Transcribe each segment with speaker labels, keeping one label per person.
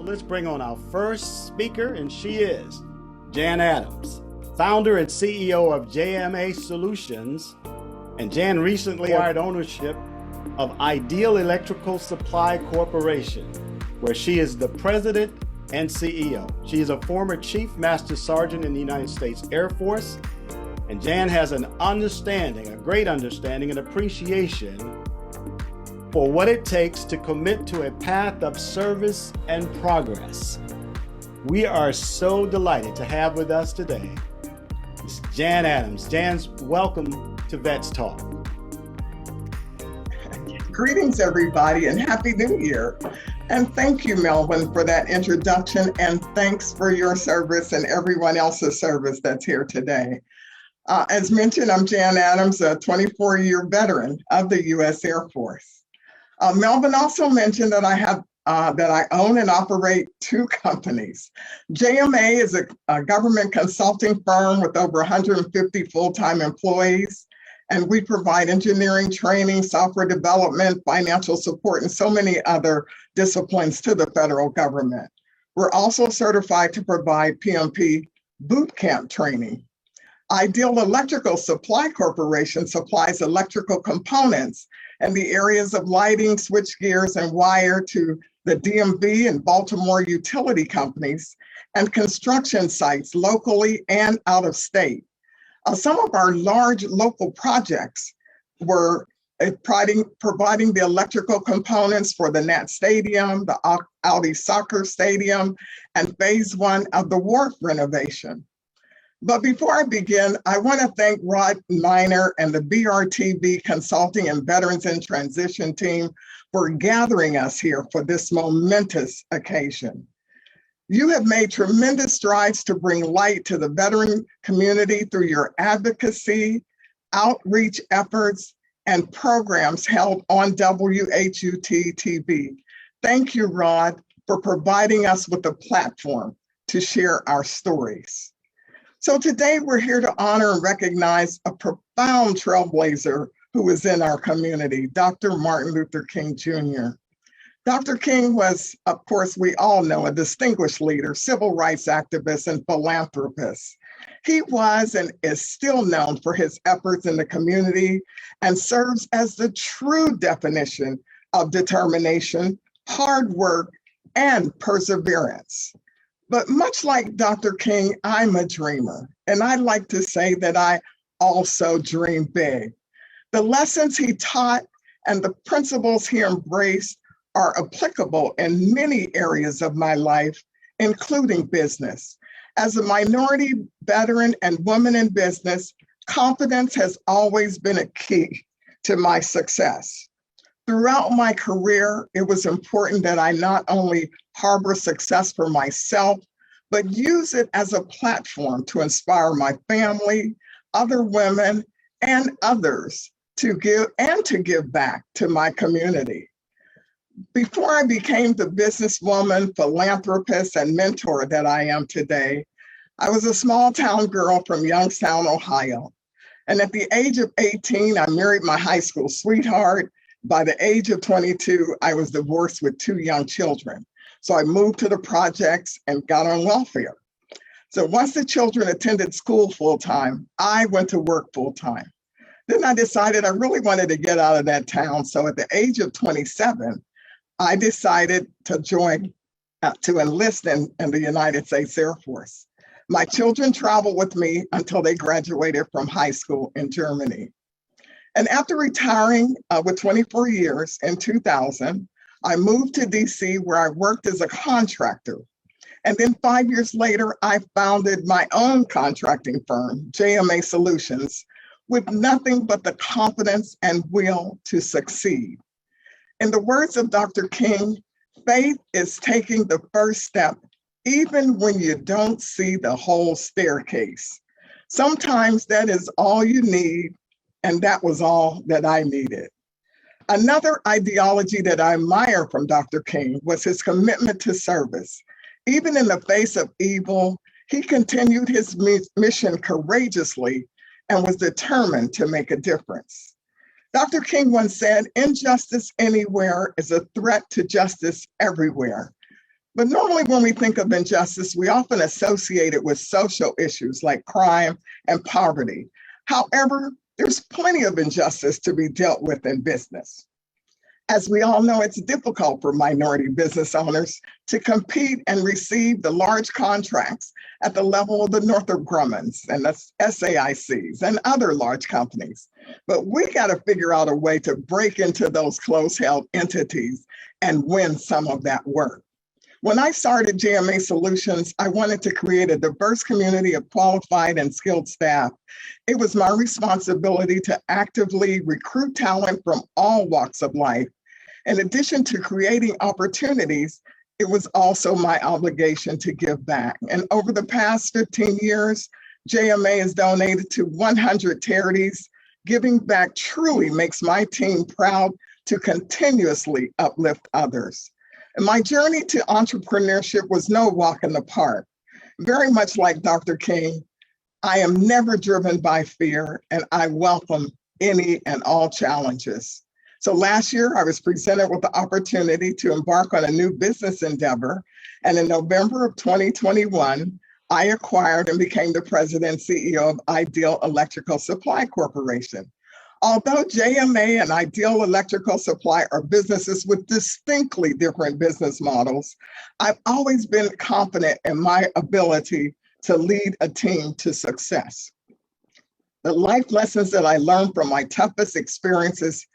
Speaker 1: let's bring on our first speaker, and she is Jan Adams, founder and CEO of JMA Solutions. And Jan recently acquired ownership of Ideal Electrical Supply Corporation, where she is the president and CEO. She is a former Chief Master Sergeant in the United States Air Force. And Jan has an understanding, a great understanding and appreciation for what it takes to commit to a path of service and progress. We are so delighted to have with us today Ms. Jan Adams. Jan's welcome to VETS Talk.
Speaker 2: Greetings, everybody, and Happy New Year. And thank you, Melvin, for that introduction, and thanks for your service and everyone else's service that's here today. As mentioned, I'm Jan Adams, a 24-year veteran of the U.S. Air Force. Melvin also mentioned that I own and operate two companies. JMA is a government consulting firm with over 150 full-time employees, and we provide engineering training, software development, financial support, and so many other disciplines to the federal government. We're also certified to provide PMP boot camp training. Ideal Electrical Supply Corporation supplies electrical components in the areas of lighting, switch gears, and wire to the DMV and Baltimore utility companies and construction sites locally and out of state. Some of our large local projects were providing the electrical components for the Nat Stadium, the Audi Soccer Stadium, and phase 1 of the wharf renovation. But before I begin, I want to thank Rod Miner and the BRTV Consulting and Veterans in Transition team for gathering us here for this momentous occasion. You have made tremendous strides to bring light to the veteran community through your advocacy, outreach efforts, and programs held on WHUT-TV. Thank you, Rod, for providing us with a platform to share our stories. So today we're here to honor and recognize a profound trailblazer who is in our community, Dr. Martin Luther King Jr. Dr. King was, of course, we all know, a distinguished leader, civil rights activist, and philanthropist. He was and is still known for his efforts in the community and serves as the true definition of determination, hard work, and perseverance. But much like Dr. King, I'm a dreamer, and I like to say that I also dream big. The lessons he taught and the principles he embraced are applicable in many areas of my life, including business. As a minority veteran and woman in business, confidence has always been a key to my success. Throughout my career, it was important that I not only harbor success for myself, but use it as a platform to inspire my family, other women, and others to give back to my community. Before I became the businesswoman, philanthropist, and mentor that I am today, I was a small town girl from Youngstown, Ohio. And at the age of 18, I married my high school sweetheart. By the age of 22, I was divorced with 2 young children. So I moved to the projects and got on welfare. So once the children attended school full-time, I went to work full-time. Then I decided I really wanted to get out of that town. So at the age of 27, I decided to enlist in the United States Air Force. My children traveled with me until they graduated from high school in Germany. And after retiring with 24 years in 2000, I moved to DC where I worked as a contractor. And then 5 years later, I founded my own contracting firm, JMA Solutions, with nothing but the confidence and will to succeed. In the words of Dr. King, faith is taking the first step, even when you don't see the whole staircase. Sometimes that is all you need, and that was all that I needed. Another ideology that I admire from Dr. King was his commitment to service. Even in the face of evil, he continued his mission courageously and was determined to make a difference. Dr. King once said, "Injustice anywhere is a threat to justice everywhere." But normally when we think of injustice, we often associate it with social issues like crime and poverty. However, there's plenty of injustice to be dealt with in business. As we all know, it's difficult for minority business owners to compete and receive the large contracts at the level of the Northrop Grummans and the SAICs and other large companies. But we got to figure out a way to break into those close-held entities and win some of that work. When I started JMA Solutions, I wanted to create a diverse community of qualified and skilled staff. It was my responsibility to actively recruit talent from all walks of life. In addition to creating opportunities, it was also my obligation to give back. And over the past 15 years, JMA has donated to 100 charities. Giving back truly makes my team proud to continuously uplift others. And my journey to entrepreneurship was no walk in the park. Very much like Dr. King, I am never driven by fear, and I welcome any and all challenges. So last year, I was presented with the opportunity to embark on a new business endeavor. And in November of 2021, I acquired and became the president and CEO of Ideal Electrical Supply Corporation. Although JMA and Ideal Electrical Supply are businesses with distinctly different business models, I've always been confident in my ability to lead a team to success. The life lessons that I learned from my toughest experiences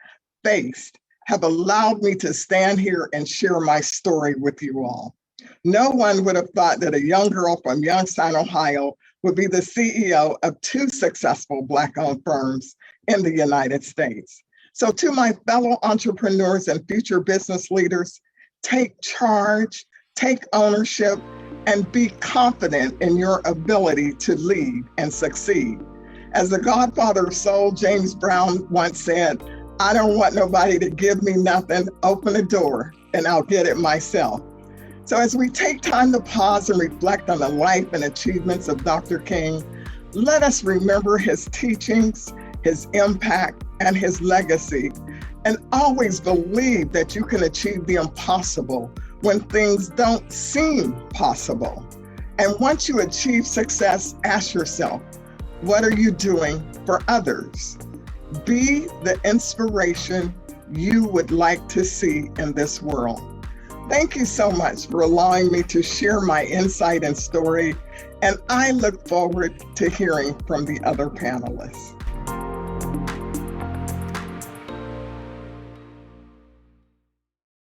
Speaker 2: faced have allowed me to stand here and share my story with you all. No one would have thought that a young girl from Youngstown, Ohio would be the CEO of two successful Black-owned firms in the United States. So to my fellow entrepreneurs and future business leaders, take charge, take ownership, and be confident in your ability to lead and succeed. As the godfather of soul, James Brown, once said, "I don't want nobody to give me nothing. Open the door and I'll get it myself." So as we take time to pause and reflect on the life and achievements of Dr. King, let us remember his teachings, his impact, and his legacy, and always believe that you can achieve the impossible when things don't seem possible. And once you achieve success, ask yourself, what are you doing for others? Be the inspiration you would like to see in this world. Thank you so much for allowing me to share my insight and story, and I look forward to hearing from the other panelists.